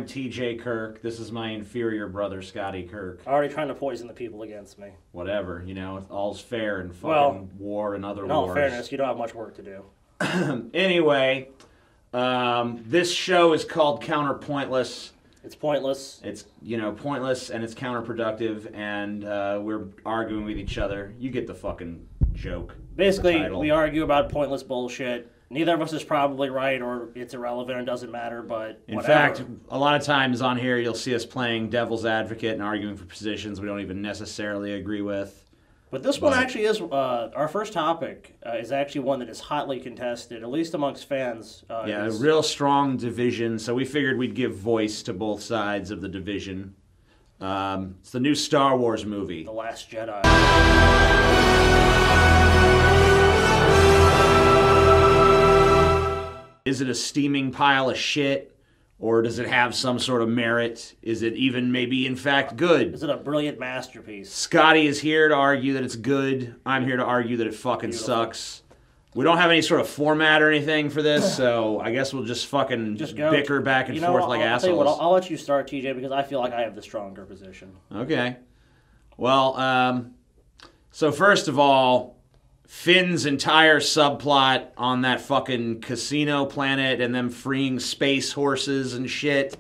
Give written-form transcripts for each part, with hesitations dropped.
T.J. Kirk. This is my inferior brother, Scotty Kirk. Already trying to poison the people against me. Whatever, all's fair in fucking war and other wars. In all fairness, you don't have much work to do. Anyway, this show is called Counterpointless. It's pointless. It's, pointless and it's counterproductive, and we're arguing with each other. You get the fucking joke. Basically, we argue about pointless bullshit. Neither of us is probably right, or it's irrelevant and doesn't matter, but whatever. In fact, a lot of times on here, you'll see us playing devil's advocate and arguing for positions we don't even necessarily agree with. But this one actually is, our first topic is actually one that is hotly contested, at least amongst fans. A real strong division, so we figured we'd give voice to both sides of the division. It's the new Star Wars movie. The Last Jedi. Is it a steaming pile of shit? Or does it have some sort of merit? Is it even maybe in fact good? Is it a brilliant masterpiece? Scotty is here to argue that it's good. I'm here to argue that it fucking sucks. We don't have any sort of format or anything for this, so I guess we'll just fucking bicker back and forth like assholes. Tell you what, I'll let you start, TJ, because I feel like I have the stronger position. Okay. Well, so first of all, Finn's entire subplot on that fucking casino planet and them freeing space horses and shit,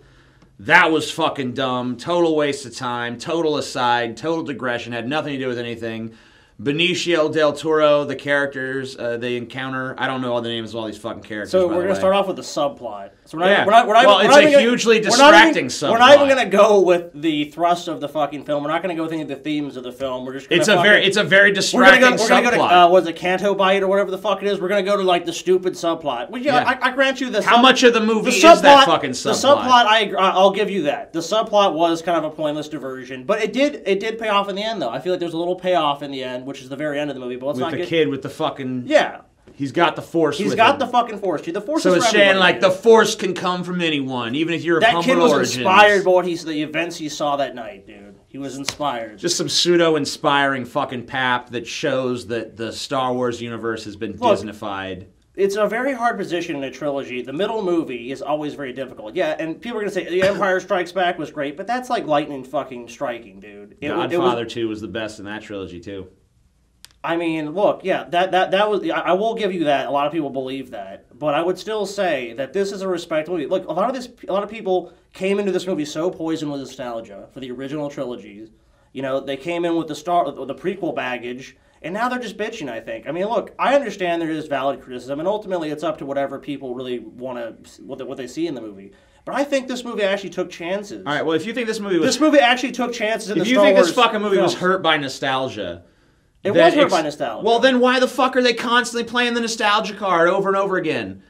that was fucking dumb. Total waste of time, total aside, total digression, had nothing to do with anything. Benicio del Toro, the characters they encounter. I don't know all the names of all these fucking characters. So we're going to start off with the subplot. So it's a hugely distracting subplot. We're not even going to go with the thrust of the fucking film. We're not going to go with the themes of the film. We're just. It's a very distracting subplot. We're going to go to was it Canto Bite or whatever the fuck it is. We're going to go to like the stupid subplot. Well, I grant you this. How much of the movie is that fucking subplot? The subplot, I'll give you that. The subplot was kind of a pointless diversion, but it did pay off in the end though. I feel like there's a little payoff in the end, which is the very end of the movie. But let's not get... the kid with the fucking... Yeah. He's got the Force He's got the fucking Force. The Force so is it's saying, like, the Force can come from anyone, even if you're of humble origins. That kid was inspired by the events he saw that night, dude. He was inspired. Just some pseudo-inspiring fucking pap that shows that the Star Wars universe has been Disneyfied. It's a very hard position in a trilogy. The middle movie is always very difficult. Yeah, and people are going to say, The Empire Strikes Back was great, but that's like lightning fucking striking, dude. Godfather 2 was the best in that trilogy, too. I mean, look, yeah, that was. I will give you that. A lot of people believe that, but I would still say that this is a respectable movie. Look, a lot of people came into this movie so poisoned with nostalgia for the original trilogies. They came in with the prequel baggage, and now they're just bitching. I think. I mean, look, I understand there is valid criticism, and ultimately, it's up to whatever people really want to what they see in the movie. But I think this movie actually took chances. All right. Well, if you think this movie actually took chances in the Star Wars If you think this fucking movie was hurt by nostalgia. It was hurt by nostalgia. Well, then why the fuck are they constantly playing the nostalgia card over and over again?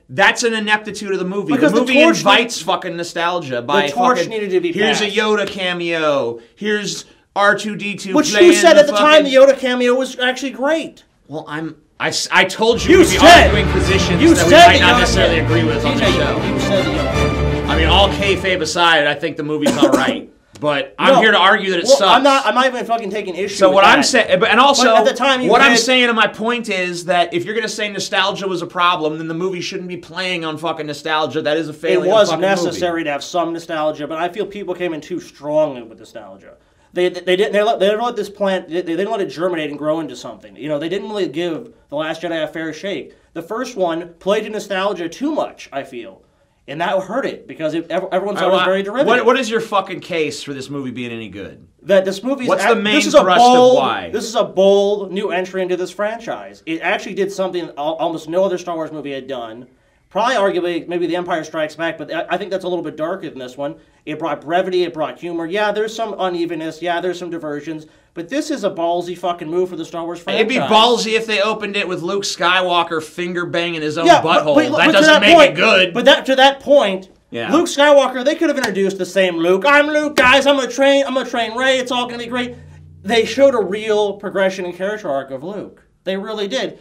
That's an ineptitude of the movie. Because the movie invites fucking nostalgia by the torch needed to be here's passed. A Yoda cameo. Here's R2-D2 which you said at the time the Yoda cameo was actually great. Well, I told you we'd be arguing positions that we might not necessarily agree with on the show. You said the Yoda cameo. I mean, all kayfabe aside, I think the movie's all right. But I'm here to argue that it sucks. I'm not even fucking taking issue with So what that. I'm saying, and also, at the time I'm saying, and my point is that if you're going to say nostalgia was a problem, then the movie shouldn't be playing on fucking nostalgia. That is a failing. It was necessary to have some nostalgia, but I feel people came in too strongly with nostalgia. They didn't let this plant. They didn't let it germinate and grow into something. They didn't really give The Last Jedi a fair shake. The first one played to nostalgia too much, I feel. And that hurt it, because everyone thought it was very derivative. What is your fucking case for this movie being any good? That this movie What's the main thrust of why? This is a bold new entry into this franchise. It actually did something almost no other Star Wars movie had done. Probably, arguably, maybe The Empire Strikes Back, but I think that's a little bit darker than this one. It brought brevity, it brought humor. Yeah, there's some unevenness. Yeah, there's some diversions. But this is a ballsy fucking move for the Star Wars franchise. It'd be ballsy if they opened it with Luke Skywalker finger-banging his own butthole. That doesn't make it good. But to that point... Yeah. Luke Skywalker, they could have introduced the same Luke. I'm Luke, guys. I'm gonna train Rey. It's all gonna be great. They showed a real progression and character arc of Luke. They really did.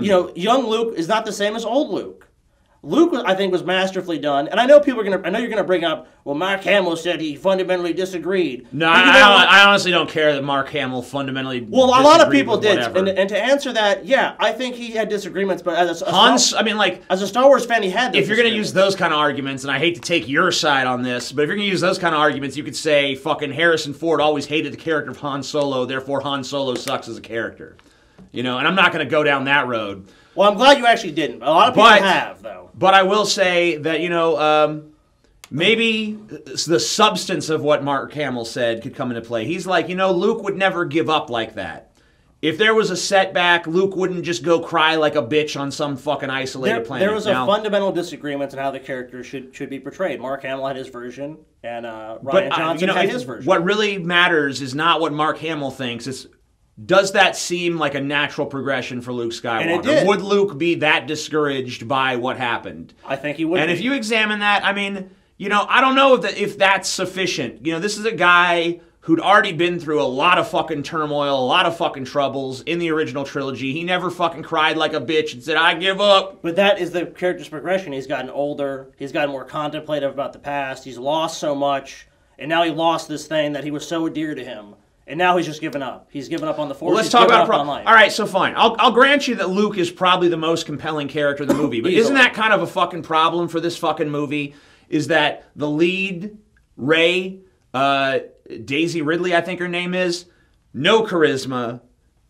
Young Luke is not the same as old Luke. Luke, I think, was masterfully done, and I know you're gonna bring up. Well, Mark Hamill said he fundamentally disagreed. No, I honestly don't care that Mark Hamill fundamentally. Well, a lot of people did, whatever. and to answer that, yeah, I think he had disagreements, but as a Star Wars fan, he had. If you're gonna use those kind of arguments, and I hate to take your side on this, but if you're gonna use those kind of arguments, you could say fucking Harrison Ford always hated the character of Han Solo, therefore Han Solo sucks as a character. And I'm not gonna go down that road. Well, I'm glad you actually didn't. A lot of people have, though. But I will say that, maybe the substance of what Mark Hamill said could come into play. He's like, Luke would never give up like that. If there was a setback, Luke wouldn't just go cry like a bitch on some fucking isolated planet. There was a fundamental disagreement on how the character should be portrayed. Mark Hamill had his version, and Rian Johnson had his version. What really matters is not what Mark Hamill thinks. It's, does that seem like a natural progression for Luke Skywalker? And it did. Would Luke be that discouraged by what happened? I think he would. And if you examine that, I mean, I don't know if that's sufficient. This is a guy who'd already been through a lot of fucking turmoil, a lot of fucking troubles in the original trilogy. He never fucking cried like a bitch and said, I give up. But that is the character's progression. He's gotten older. He's gotten more contemplative about the past. He's lost so much. And now he lost this thing that he was so dear to him. And now he's just given up. He's given up on the Force. Well, let's talk about all right, so fine. I'll grant you that Luke is probably the most compelling character in the movie. But isn't that kind of a fucking problem for this fucking movie? Is that the lead, Rey, Daisy Ridley, I think her name is, no charisma,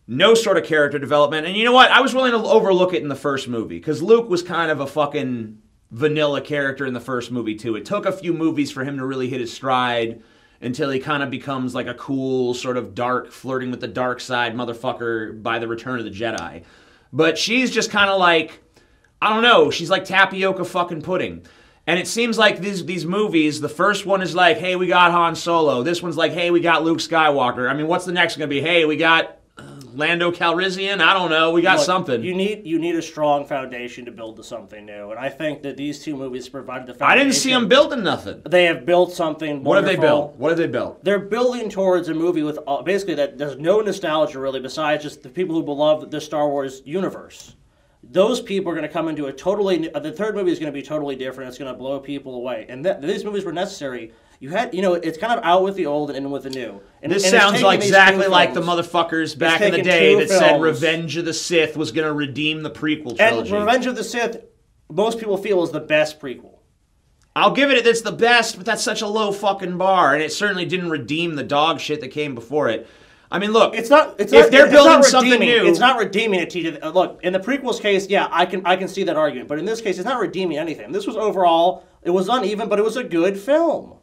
no sort of character development. And you know what? I was willing to overlook it in the first movie because Luke was kind of a fucking vanilla character in the first movie too. It took a few movies for him to really hit his stride until he kind of becomes like a cool, sort of dark, flirting with the dark side motherfucker by the Return of the Jedi. But she's just kind of like, I don't know, she's like tapioca fucking pudding. And it seems like these movies, the first one is like, hey, we got Han Solo. This one's like, hey, we got Luke Skywalker. I mean, what's the next going to be? Hey, we got Lando Calrissian? I don't know. We got something. You need a strong foundation to build to something new. And I think that these two movies provided the I foundation. didn't see them building nothing. They have built something wonderful. What have they built? What have they built? They're building towards a movie with basically that there's no nostalgia really besides just the people who love the Star Wars universe. Those people are going to come into a totally... The third movie is going to be totally different. It's going to blow people away. And these movies were necessary. You had, it's kind of out with the old and in with the new. And this sounds like exactly like the motherfuckers back in the day that said Revenge of the Sith was going to redeem the prequel trilogy. And Revenge of the Sith, most people feel is the best prequel. I'll give it, it's the best, but that's such a low fucking bar, and it certainly didn't redeem the dog shit that came before it. I mean, look, if they're building something new, it's not redeeming it to you. Look, in the prequel's case, yeah, I can see that argument, but in this case, it's not redeeming anything. This was overall, it was uneven, but it was a good film.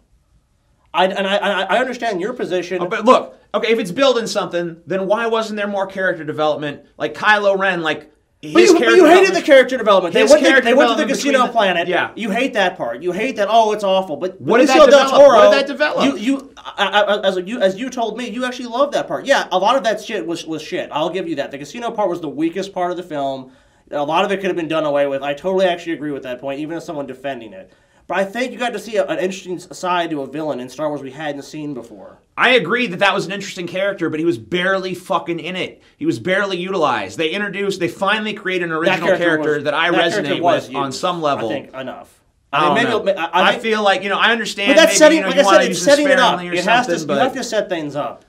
I understand your position. Oh, but look, okay, if it's building something, then why wasn't there more character development? Like Kylo Ren, like his but you hated the character development. They went to the casino planet. Yeah. You hate that part. You hate that. Oh, it's awful. But what did that develop? What did that develop? As you told me, you actually loved that part. Yeah, a lot of that shit was shit. I'll give you that. The casino part was the weakest part of the film. A lot of it could have been done away with. I totally actually agree with that point, even as someone defending it. But I think you got to see an interesting side to a villain in Star Wars we hadn't seen before. I agree that was an interesting character, but he was barely fucking in it. He was barely utilized. They finally created an original character that I resonate with on some level. I think enough. I feel like, I understand. But that's maybe, setting, like I said, it's setting it up. You have to set things up.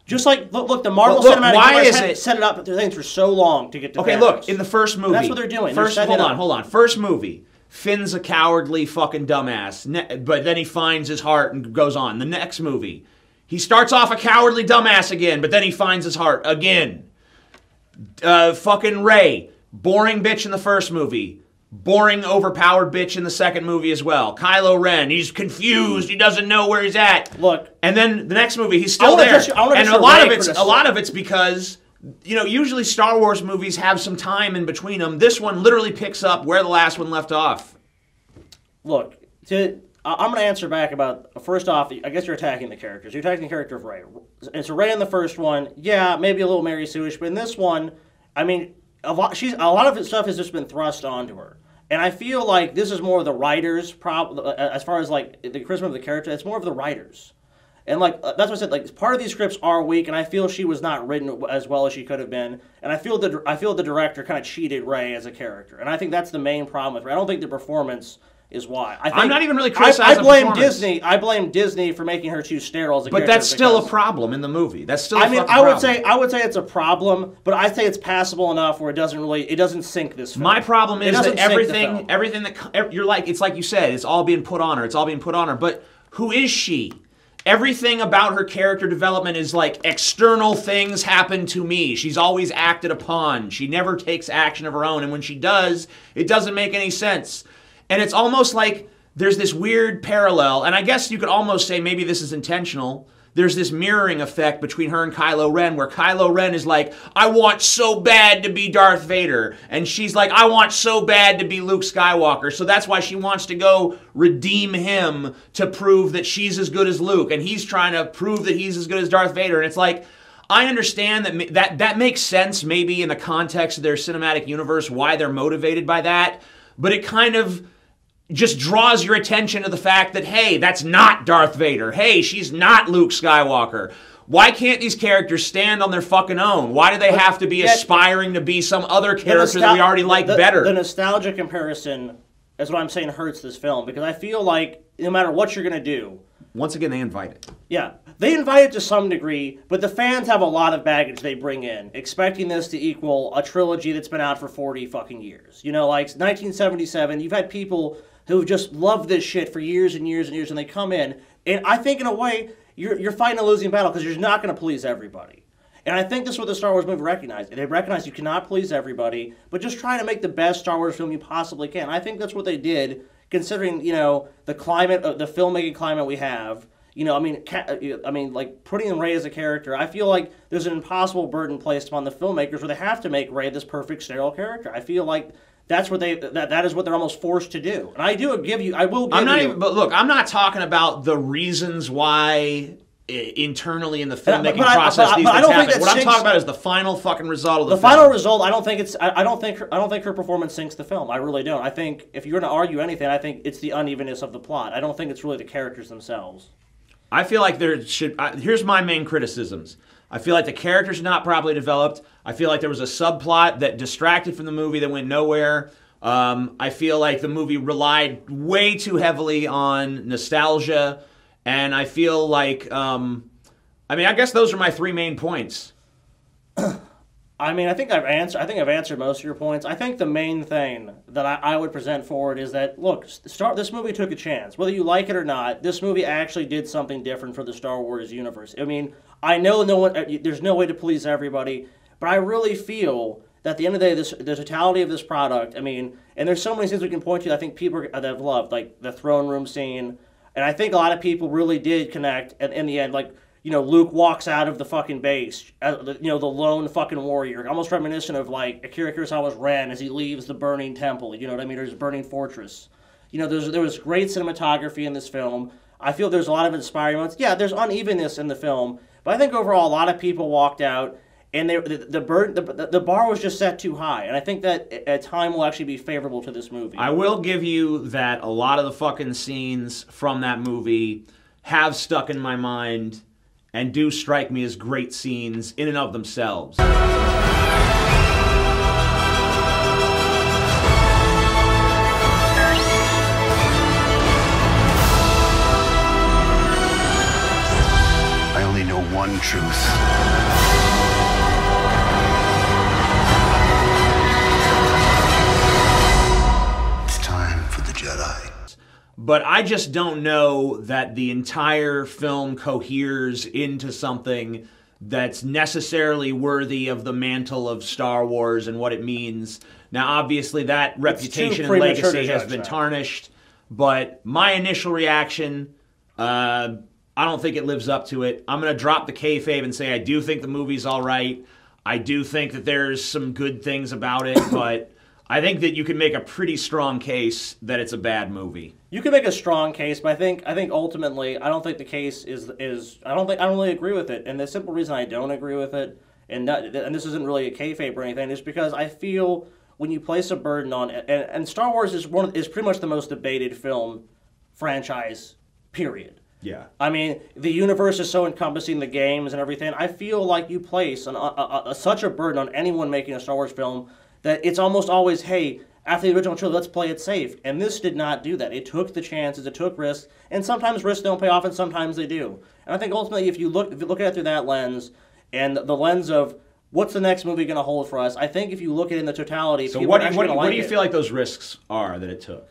Just like, look, the Marvel Cinematic Universe had set it up things for so long to get to Okay, Thanos. Look, in the first movie. That's what they're doing. Hold on. First movie. Finn's a cowardly fucking dumbass, but then he finds his heart and goes on. The next movie, he starts off a cowardly dumbass again, but then he finds his heart again. Fucking Rey, boring bitch in the first movie, boring overpowered bitch in the second movie as well. Kylo Ren, he's confused, he doesn't know where he's at. Look, and then the next movie, he's still there, and a lot of it's because. Usually Star Wars movies have some time in between them. This one literally picks up where the last one left off. Look, I'm going to answer back about, first off, I guess you're attacking the characters. You're attacking the character of Rey. It's Rey in the first one. Yeah, maybe a little Mary Sue-ish, but in this one, I mean, a lot of the stuff has just been thrust onto her. And I feel like this is more of the writers' problem, as far as like the charisma of the character, it's more of the writers. And like that's what I said. Like part of these scripts are weak, and I feel she was not written as well as she could have been. And I feel the director kind of cheated Rey as a character, and I think that's the main problem with Rey. I don't think the performance is why. I'm not even really criticizing. I blame Disney. I blame Disney for making her too sterile as a character. But that's still a problem in the movie. That's still. I would say it's a problem, but I say it's passable enough where it doesn't sink this film. My problem is that everything that you're like, it's like you said, it's all being put on her. It's all being put on her. But who is she? Everything about her character development is like external things happen to me. She's always acted upon. She never takes action of her own, and when she does, it doesn't make any sense. And it's almost like there's this weird parallel, and I guess you could almost say maybe this is intentional. There's this mirroring effect between her and Kylo Ren, where Kylo Ren is like, I want so bad to be Darth Vader. And she's like, I want so bad to be Luke Skywalker. So that's why she wants to go redeem him to prove that she's as good as Luke. And he's trying to prove that he's as good as Darth Vader. And it's like, I understand that makes sense maybe in the context of their cinematic universe, why they're motivated by that. But it kind of just draws your attention to the fact that, hey, that's not Darth Vader. Hey, she's not Luke Skywalker. Why can't these characters stand on their fucking own? Why do they have to be aspiring to be some other character that we already like better? The nostalgia comparison is what I'm saying hurts this film, because I feel like no matter what you're going to do... Once again, they invite it. Yeah. They invite it to some degree, but the fans have a lot of baggage they bring in, expecting this to equal a trilogy that's been out for 40 fucking years. You know, like 1977, you've had people who've just loved this shit for years and years and years, and they come in, and I think in a way, you're fighting a losing battle because you're not going to please everybody. And I think this is what the Star Wars movie recognized. They recognize you cannot please everybody, but just try to make the best Star Wars film you possibly can. I think that's what they did, considering, you know, the climate, the filmmaking climate we have. You know, I mean, like putting Rey as a character, I feel like there's an impossible burden placed upon the filmmakers where they have to make Rey this perfect sterile character. I feel like that's what that is what they're almost forced to do. And but look, I'm not talking about the reasons why internally in the filmmaking process these things happen. What I'm talking about is the final fucking result of the film. The final result, I don't think her performance sinks the film. I really don't. I think if you're going to argue anything, I think it's the unevenness of the plot. I don't think it's really the characters themselves. I feel like here's my main criticisms. I feel like the characters are not properly developed. I feel like there was a subplot that distracted from the movie that went nowhere. I feel like the movie relied way too heavily on nostalgia. And I feel like, I guess those are my three main points. I mean, I think I've answered most of your points. I think the main thing that I would present forward is that, look, this movie took a chance. Whether you like it or not, this movie actually did something different for the Star Wars universe. I mean, I know there's no way to please everybody, but I really feel that at the end of the day, the totality of this product, I mean, and there's so many things we can point to I think people that have loved, like the throne room scene, and I think a lot of people really did connect in the end, like, you know, Luke walks out of the fucking base, the lone fucking warrior, almost reminiscent of, like, Akira Kurosawa's Ren as he leaves the burning temple, you know what I mean, or his burning fortress. You know, there was great cinematography in this film. I feel there's a lot of inspiring moments. Yeah, there's unevenness in the film, but I think overall a lot of people walked out, and the bar was just set too high, and I think that time will actually be favorable to this movie. I will give you that a lot of the fucking scenes from that movie have stuck in my mind and do strike me as great scenes in and of themselves. I only know one truth. It's time for the Jedi. But I just don't know that the entire film coheres into something that's necessarily worthy of the mantle of Star Wars and what it means. Now, obviously, that reputation and legacy has been tarnished, but my initial reaction, I don't think it lives up to it. I'm going to drop the kayfabe and say I do think the movie's all right. I do think that there's some good things about it, but I think that you can make a pretty strong case that it's a bad movie. You can make a strong case, but I think ultimately I don't think the case is I don't really agree with it. And the simple reason I don't agree with it, and this isn't really a kayfabe or anything, is because I feel when you place a burden on it, and Star Wars is pretty much the most debated film franchise, period. Yeah. I mean, the universe is so encompassing, the games and everything. I feel like you place such a burden on anyone making a Star Wars film that it's almost always, hey, after the original trilogy, let's play it safe. And this did not do that. It took the chances, it took risks, and sometimes risks don't pay off, and sometimes they do. And I think ultimately, if you look at it through that lens, and the lens of what's the next movie going to hold for us, I think if you look at it in the totality, So people what are actually going to like do you feel like those risks are that it took?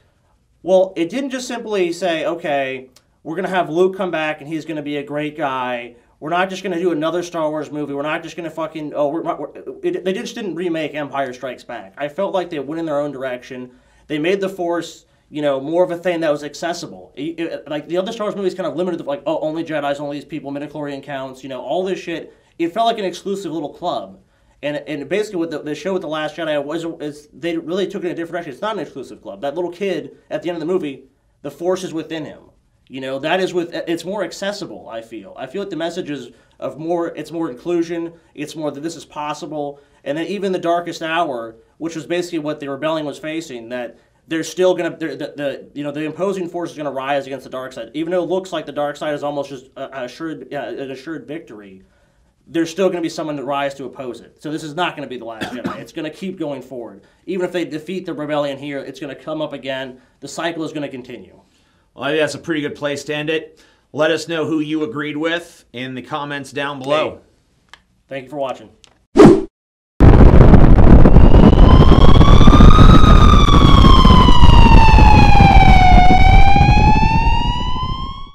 Well, it didn't just simply say, okay, we're going to have Luke come back and he's going to be a great guy. We're not just going to do another Star Wars movie. We're not just going to fucking... they just didn't remake Empire Strikes Back. I felt like they went in their own direction. They made the Force, more of a thing that was accessible. Like, the other Star Wars movies kind of limited to, like, oh, only Jedis, only these people, midichlorian counts, all this shit. It felt like an exclusive little club. And basically what the show with The Last Jedi is they really took it in a different direction. It's not an exclusive club. That little kid, at the end of the movie, the Force is within him. It's more accessible, I feel. I feel like the message is it's more inclusion, it's more that this is possible, and then even the darkest hour, which was basically what the rebellion was facing, that they're still gonna, the imposing force is gonna rise against the dark side. Even though it looks like the dark side is almost just an assured victory, there's still gonna be someone to rise to oppose it. So this is not gonna be The Last Jedi. It's gonna keep going forward. Even if they defeat the rebellion here, it's gonna come up again. The cycle is gonna continue. Well, I think that's a pretty good place to end it. Let us know who you agreed with in the comments down below. Hey, thank you for watching.